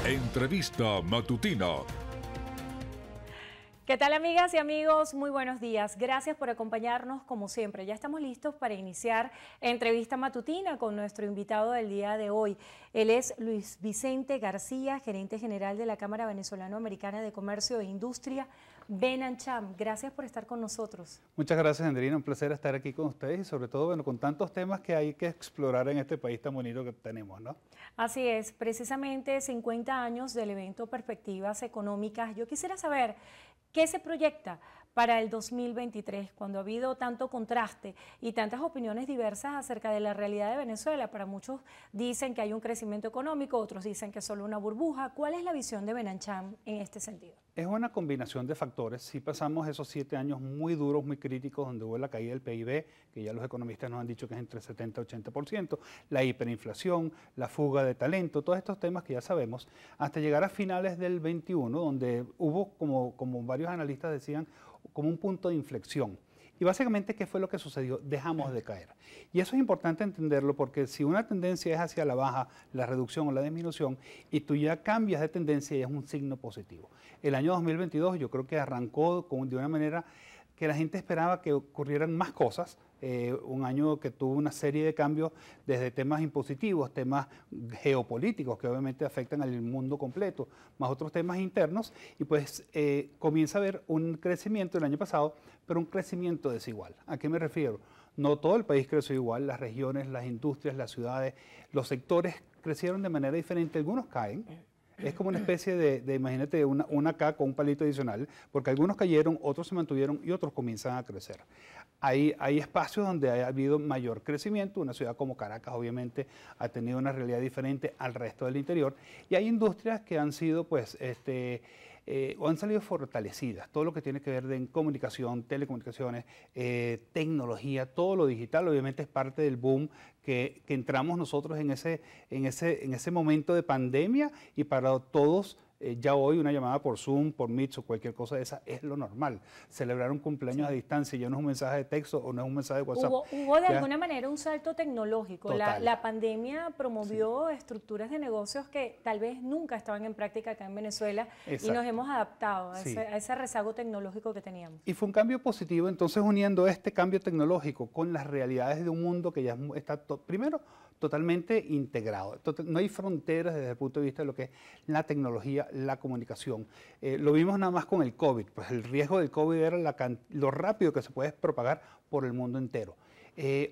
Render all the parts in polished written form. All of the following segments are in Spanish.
Entrevista matutina. ¿Qué tal, amigas y amigos? Muy buenos días. Gracias por acompañarnos como siempre. Ya estamos listos para iniciar entrevista matutina con nuestro invitado del día de hoy. Él es Luis Vicente García, gerente general de la Cámara Venezolano-Americana de Comercio e Industria, BENANCHAM. Gracias por estar con nosotros. Muchas gracias, Andrina. Un placer estar aquí con ustedes y sobre todo, bueno, con tantos temas que hay que explorar en este país tan bonito que tenemos, ¿no? Así es, precisamente 50 años del evento Perspectivas Económicas. Yo quisiera saber ¿qué se proyecta para el 2023, cuando ha habido tanto contraste y tantas opiniones diversas acerca de la realidad de Venezuela? Para muchos dicen que hay un crecimiento económico, otros dicen que es solo una burbuja. ¿Cuál es la visión de BENANCHAM en este sentido? Es una combinación de factores. Si pasamos esos 7 años muy duros, muy críticos, donde hubo la caída del PIB, que ya los economistas nos han dicho que es entre 70 y 80%, la hiperinflación, la fuga de talento, todos estos temas que ya sabemos, hasta llegar a finales del 21, donde hubo, como varios analistas decían, como un punto de inflexión. Y básicamente, ¿qué fue lo que sucedió? Dejamos de caer. Y eso es importante entenderlo porque si una tendencia es hacia la baja, la reducción o la disminución, y tú ya cambias de tendencia, ya es un signo positivo. El año 2022 yo creo que arrancó de una manera que la gente esperaba que ocurrieran más cosas, un año que tuvo una serie de cambios desde temas impositivos, temas geopolíticos que obviamente afectan al mundo completo, más otros temas internos, y pues comienza a haber un crecimiento el año pasado, pero un crecimiento desigual. ¿A qué me refiero? No todo el país creció igual, las regiones, las industrias, las ciudades, los sectores crecieron de manera diferente, algunos caen. Es como una especie de imagínate, una K con un palito adicional, porque algunos cayeron, otros se mantuvieron y otros comienzan a crecer. Hay espacios donde ha habido mayor crecimiento, una ciudad como Caracas obviamente ha tenido una realidad diferente al resto del interior, y hay industrias que han sido pues o han salido fortalecidas, todo lo que tiene que ver en comunicación, telecomunicaciones, tecnología, todo lo digital obviamente es parte del boom que entramos nosotros en ese momento de pandemia, y para todos ya hoy una llamada por Zoom, por Meet o cualquier cosa de esa es lo normal. Celebrar un cumpleaños a distancia ya no es un mensaje de texto o no es un mensaje de WhatsApp. Hubo de alguna manera un salto tecnológico. La pandemia promovió estructuras de negocios que tal vez nunca estaban en práctica acá en Venezuela. Exacto. Y nos hemos adaptado a ese rezago tecnológico que teníamos. Y fue un cambio positivo, entonces uniendo este cambio tecnológico con las realidades de un mundo que ya está primero totalmente integrado. No hay fronteras desde el punto de vista de lo que es la tecnología, la comunicación. Lo vimos nada más con el COVID, pues el riesgo del COVID era lo rápido que se puede propagar por el mundo entero.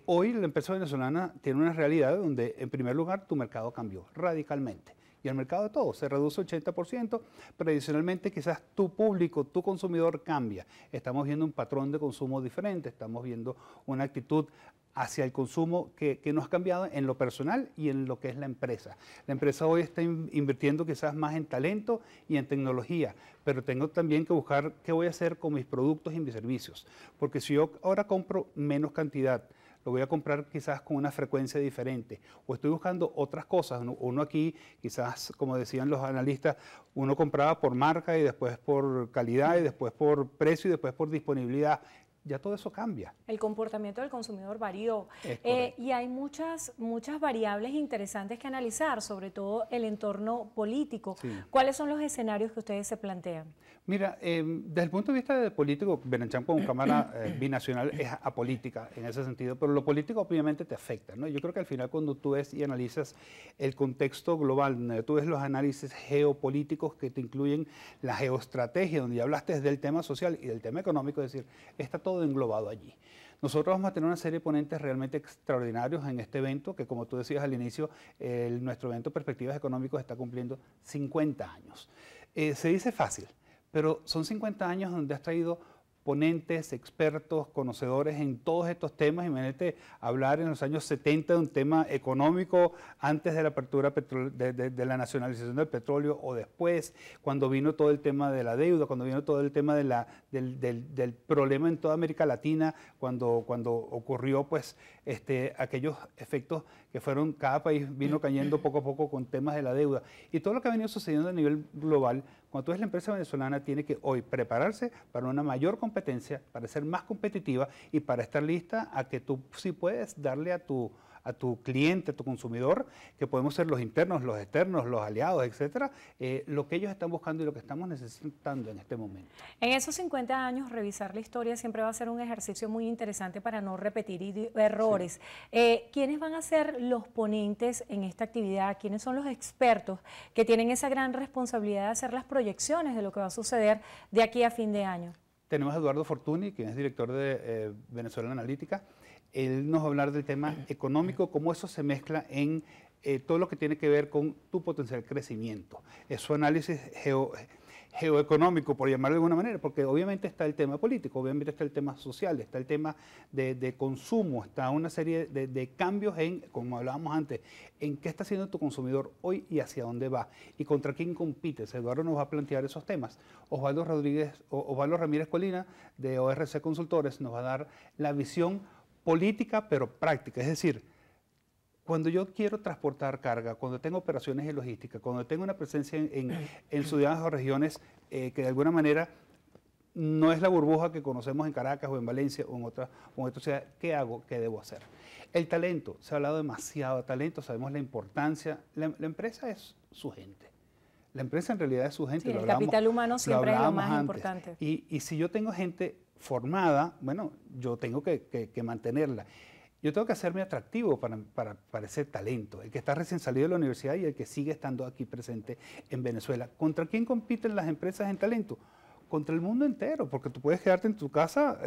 Hoy la empresa venezolana tiene una realidad donde, en primer lugar, tu mercado cambió radicalmente. Y el mercado de todo se reduce 80%, pero adicionalmente quizás tu público, tu consumidor cambia. Estamos viendo un patrón de consumo diferente, estamos viendo una actitud hacia el consumo que nos ha cambiado en lo personal y en lo que es la empresa. La empresa hoy está invirtiendo quizás más en talento y en tecnología, pero tengo también que buscar qué voy a hacer con mis productos y mis servicios, porque si yo ahora compro menos cantidad, lo voy a comprar quizás con una frecuencia diferente, o estoy buscando otras cosas. Uno aquí, quizás, como decían los analistas, uno compraba por marca y después por calidad y después por precio y después por disponibilidad. Ya todo eso cambia. El comportamiento del consumidor varió y hay muchas variables interesantes que analizar, sobre todo el entorno político. Sí. ¿Cuáles son los escenarios que ustedes se plantean? Mira, desde el punto de vista de político, BENANCHAM como cámara binacional es apolítica en ese sentido, pero lo político obviamente te afecta, ¿no? Yo creo que al final cuando tú ves y analizas el contexto global, donde tú ves los análisis geopolíticos que te incluyen la geoestrategia, donde ya hablaste del tema social y del tema económico, es decir, está todo englobado allí. Nosotros vamos a tener una serie de ponentes realmente extraordinarios en este evento, que como tú decías al inicio, nuestro evento Perspectivas Económicas está cumpliendo 50 años. Se dice fácil, pero son 50 años donde has traído ponentes, expertos, conocedores en todos estos temas. Imagínate hablar en los años 70 de un tema económico antes de la apertura de la nacionalización del petróleo o después, cuando vino todo el tema de la deuda, cuando vino todo el tema del problema en toda América Latina, cuando ocurrió pues aquellos efectos que fueron, cada país vino cayendo poco a poco con temas de la deuda y todo lo que ha venido sucediendo a nivel global. Cuando tú eres la empresa venezolana, tiene que hoy prepararse para una mayor competencia, para ser más competitiva y para estar lista a que tú sí puedes darle a tu a tu cliente, a tu consumidor, que podemos ser los internos, los externos, los aliados, etcétera, lo que ellos están buscando y lo que estamos necesitando en este momento. En esos 50 años, revisar la historia siempre va a ser un ejercicio muy interesante para no repetir errores. Sí. ¿Quiénes van a ser los ponentes en esta actividad? ¿Quiénes son los expertos que tienen esa gran responsabilidad de hacer las proyecciones de lo que va a suceder de aquí a fin de año? Tenemos a Eduardo Fortuny, quien es director de Venezuela Analítica. Él nos va a hablar del tema económico, cómo eso se mezcla en todo lo que tiene que ver con tu potencial crecimiento. Es su análisis geoeconómico, por llamarlo de alguna manera, porque obviamente está el tema político, obviamente está el tema social, está el tema de consumo, está una serie de cambios en, como hablábamos antes, en qué está haciendo tu consumidor hoy y hacia dónde va y contra quién compites. Eduardo nos va a plantear esos temas. Osvaldo Ramírez Colina, de ORC Consultores, nos va a dar la visión política pero práctica, es decir, cuando yo quiero transportar carga, cuando tengo operaciones de logística, cuando tengo una presencia en ciudades o regiones que de alguna manera no es la burbuja que conocemos en Caracas o en Valencia o en otra ciudad, ¿qué hago? ¿Qué debo hacer? El talento, se ha hablado demasiado de talento, sabemos la importancia, la empresa es su gente. La empresa en realidad es su gente. Sí, el capital humano siempre es lo más importante. Y si yo tengo gente formada, bueno, yo tengo que mantenerla. Yo tengo que hacerme atractivo para ese talento, el que está recién salido de la universidad y el que sigue estando aquí presente en Venezuela. ¿Contra quién compiten las empresas en talento? Contra el mundo entero, porque tú puedes quedarte en tu casa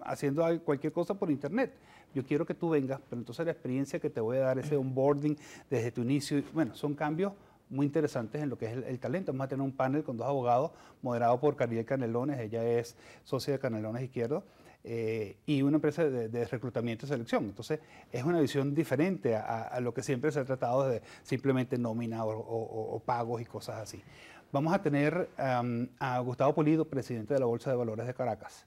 haciendo cualquier cosa por internet. Yo quiero que tú vengas, pero entonces la experiencia que te voy a dar, ese onboarding desde tu inicio, bueno, son cambios muy interesantes en lo que es el talento. Vamos a tener un panel con 2 abogados, moderado por Cariel Canelones, ella es socia de Canelones Izquierdo, y una empresa de reclutamiento y selección. Entonces, es una visión diferente a lo que siempre se ha tratado de simplemente nómina o pagos y cosas así. Vamos a tener a Gustavo Pulido, presidente de la Bolsa de Valores de Caracas,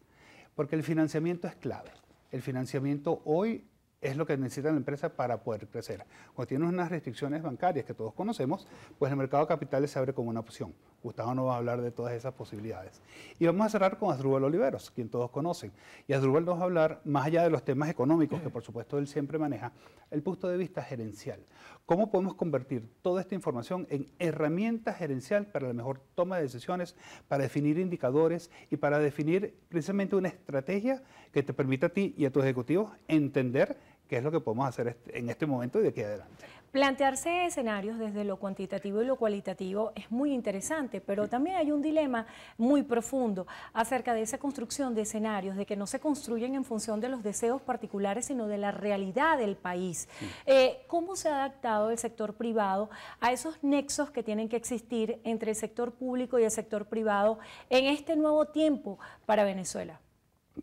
porque el financiamiento es clave. El financiamiento hoy es lo que necesita la empresa para poder crecer. Cuando tienes unas restricciones bancarias que todos conocemos, pues el mercado de capitales se abre como una opción. Gustavo nos va a hablar de todas esas posibilidades. Y vamos a cerrar con Asdrúbal Oliveros, quien todos conocen. Y Asdrúbal nos va a hablar, más allá de los temas económicos, que por supuesto él siempre maneja, el punto de vista gerencial. ¿Cómo podemos convertir toda esta información en herramienta gerencial para la mejor toma de decisiones, para definir indicadores y para definir precisamente una estrategia que te permita a ti y a tus ejecutivos entender qué es lo que podemos hacer en este momento y de aquí adelante? Plantearse escenarios desde lo cuantitativo y lo cualitativo es muy interesante, pero también hay un dilema muy profundo acerca de esa construcción de escenarios, de que no se construyen en función de los deseos particulares, sino de la realidad del país. Sí. ¿Cómo se ha adaptado el sector privado a esos nexos que tienen que existir entre el sector público y el sector privado en este nuevo tiempo para Venezuela?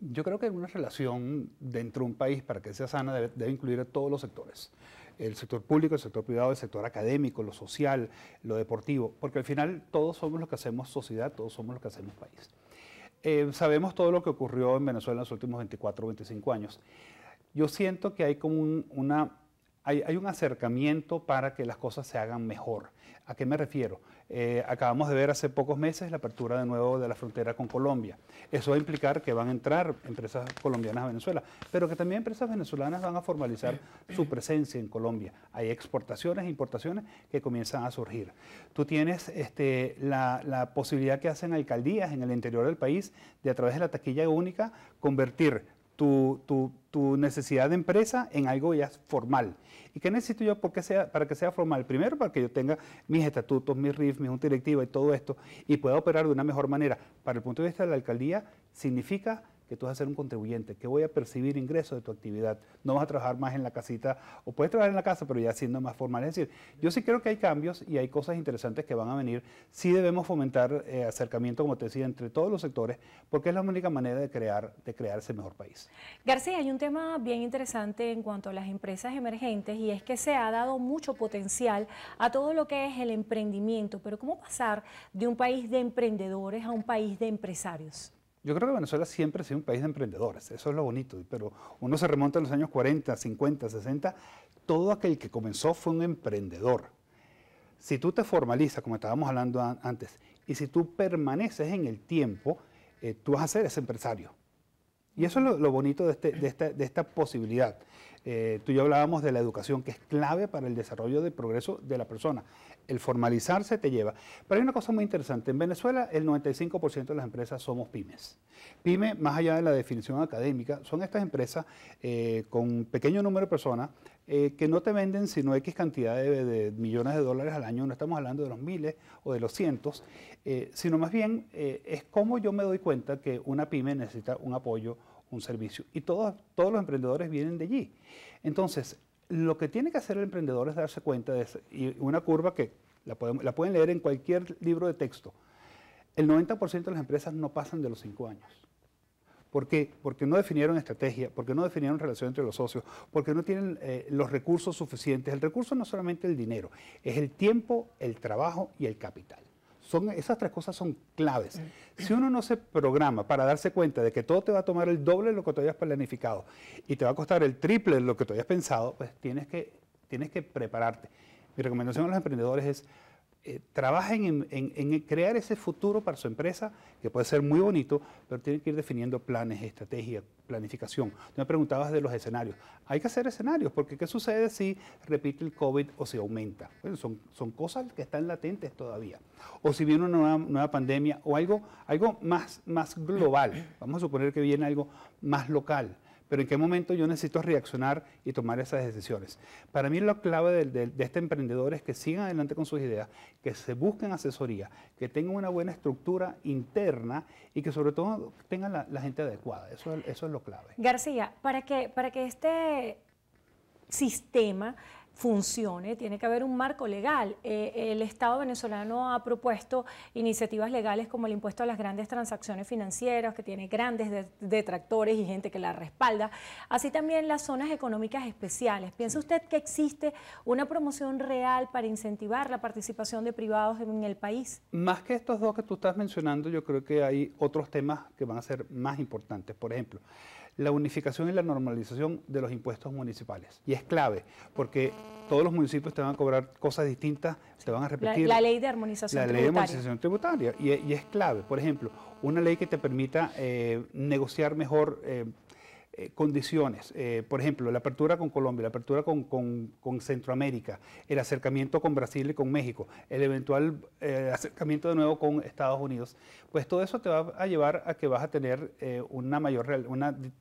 Yo creo que una relación dentro de un país, para que sea sana, debe incluir a todos los sectores. El sector público, el sector privado, el sector académico, lo social, lo deportivo, porque al final todos somos los que hacemos sociedad, todos somos los que hacemos país. Sabemos todo lo que ocurrió en Venezuela en los últimos 24 o 25 años. Yo siento que hay como hay un acercamiento para que las cosas se hagan mejor. ¿A qué me refiero? Acabamos de ver hace pocos meses la apertura de nuevo de la frontera con Colombia. Eso va a implicar que van a entrar empresas colombianas a Venezuela, pero que también empresas venezolanas van a formalizar su presencia en Colombia. Hay exportaciones e importaciones que comienzan a surgir. Tú tienes la posibilidad que hacen alcaldías en el interior del país de, a través de la taquilla única, convertir tu necesidad de empresa en algo ya formal. ¿Y qué necesito yo para que sea formal? Primero, para que yo tenga mis estatutos, mis RIF, mi junta directiva y todo esto, y pueda operar de una mejor manera. Para el punto de vista de la alcaldía, significa que tú vas a ser un contribuyente, que voy a percibir ingresos de tu actividad. No vas a trabajar más en la casita, o puedes trabajar en la casa, pero ya siendo más formal. Es decir, yo sí creo que hay cambios y hay cosas interesantes que van a venir. Sí debemos fomentar acercamiento, como te decía, entre todos los sectores, porque es la única manera de crear ese mejor país. García, hay un tema bien interesante en cuanto a las empresas emergentes, y es que se ha dado mucho potencial a todo lo que es el emprendimiento, pero ¿cómo pasar de un país de emprendedores a un país de empresarios? Yo creo que Venezuela siempre ha sido un país de emprendedores, eso es lo bonito, pero uno se remonta a los años 40, 50, 60, todo aquel que comenzó fue un emprendedor. Si tú te formalizas, como estábamos hablando antes, y si tú permaneces en el tiempo, tú vas a ser ese empresario. Y eso es lo bonito de esta posibilidad. Tú y yo hablábamos de la educación, que es clave para el desarrollo del progreso de la persona. El formalizarse te lleva. Pero hay una cosa muy interesante. En Venezuela, el 95% de las empresas somos pymes. Pyme, más allá de la definición académica, son estas empresas con pequeño número de personas que no te venden sino X cantidad de millones de dólares al año. No estamos hablando de los miles o de los cientos, sino más bien es cómo yo me doy cuenta que una pyme necesita un apoyo, un servicio. Y todos los emprendedores vienen de allí. Entonces, lo que tiene que hacer el emprendedor es darse cuenta de eso. Y una curva que la pueden leer en cualquier libro de texto. El 90% de las empresas no pasan de los 5 años. ¿Por qué? Porque no definieron estrategia, porque no definieron relación entre los socios, porque no tienen los recursos suficientes. El recurso no es solamente el dinero, es el tiempo, el trabajo y el capital. Esas 3 cosas son claves. Si uno no se programa para darse cuenta de que todo te va a tomar el doble de lo que tú hayas planificado y te va a costar el triple de lo que tú hayas pensado, pues tienes que prepararte. Mi recomendación a los emprendedores es trabajen en crear ese futuro para su empresa, que puede ser muy bonito, pero tienen que ir definiendo planes, estrategia, planificación. Tú me preguntabas de los escenarios. Hay que hacer escenarios, porque ¿qué sucede si repite el COVID o si aumenta? Bueno, son cosas que están latentes todavía. O si viene una nueva pandemia o algo más global. Vamos a suponer que viene algo más local. Pero ¿en qué momento yo necesito reaccionar y tomar esas decisiones? Para mí la clave de este emprendedor es que sigan adelante con sus ideas, que se busquen asesoría, que tengan una buena estructura interna y que sobre todo tengan la gente adecuada. Eso es lo clave. García, para que este sistema funcione, tiene que haber un marco legal. El Estado venezolano ha propuesto iniciativas legales como el impuesto a las grandes transacciones financieras, que tiene grandes detractores y gente que la respalda, así también las zonas económicas especiales. ¿Piensa usted que existe una promoción real para incentivar la participación de privados en el país? Más que estos 2 que tú estás mencionando, yo creo que hay otros temas que van a ser más importantes. Por ejemplo, la unificación y la normalización de los impuestos municipales. Y es clave, porque todos los municipios te van a cobrar cosas distintas, te van a repetir. La ley de armonización tributaria. La ley de armonización tributaria. Y es clave. Por ejemplo, una ley que te permita negociar mejor condiciones. Por ejemplo, la apertura con Colombia, la apertura con Centroamérica, el acercamiento con Brasil y con México, el eventual acercamiento de nuevo con Estados Unidos, pues todo eso te va a llevar a que vas a tener una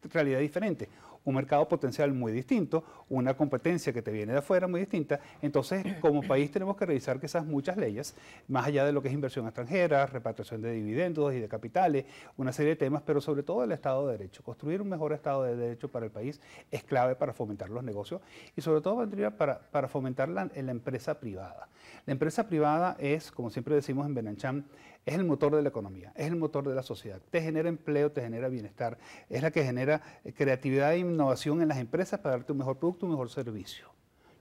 realidad diferente, un mercado potencial muy distinto, una competencia que te viene de afuera muy distinta. Entonces, como país tenemos que revisar que esas muchas leyes, más allá de lo que es inversión extranjera, repatriación de dividendos y de capitales, una serie de temas, pero sobre todo el Estado de Derecho. Construir un mejor Estado de Derecho para el país es clave para fomentar los negocios y sobre todo vendría para fomentar la empresa privada. La empresa privada es, como siempre decimos en Benancham, es el motor de la economía, es el motor de la sociedad. Te genera empleo, te genera bienestar, es la que genera creatividad e innovación en las empresas para darte un mejor producto, un mejor servicio.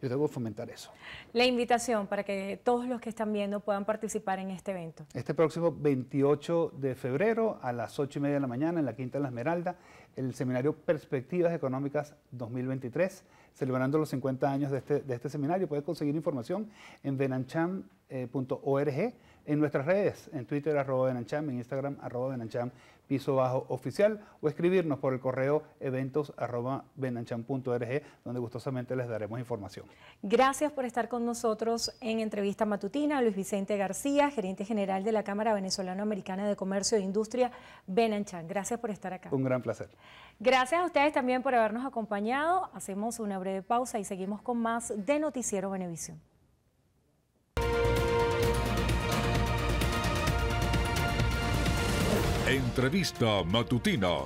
Yo tengo que fomentar eso. La invitación para que todos los que están viendo puedan participar en este evento. Este próximo 28 de febrero a las 8:30 de la mañana en la Quinta de la Esmeralda, el seminario Perspectivas Económicas 2023, celebrando los 50 años de este seminario. Puedes conseguir información en benancham.org, en nuestras redes, en Twitter @benancham, en Instagram @benancham_oficial, o escribirnos por el correo eventos@benancham.org, donde gustosamente les daremos información. Gracias por estar con nosotros en Entrevista Matutina. Luis Vicente García, gerente general de la Cámara Venezolano-Americana de Comercio e Industria, Benancham. Gracias por estar acá. Un gran placer. Gracias a ustedes también por habernos acompañado. Hacemos una breve pausa y seguimos con más de Noticiero Venevisión. Entrevista Matutina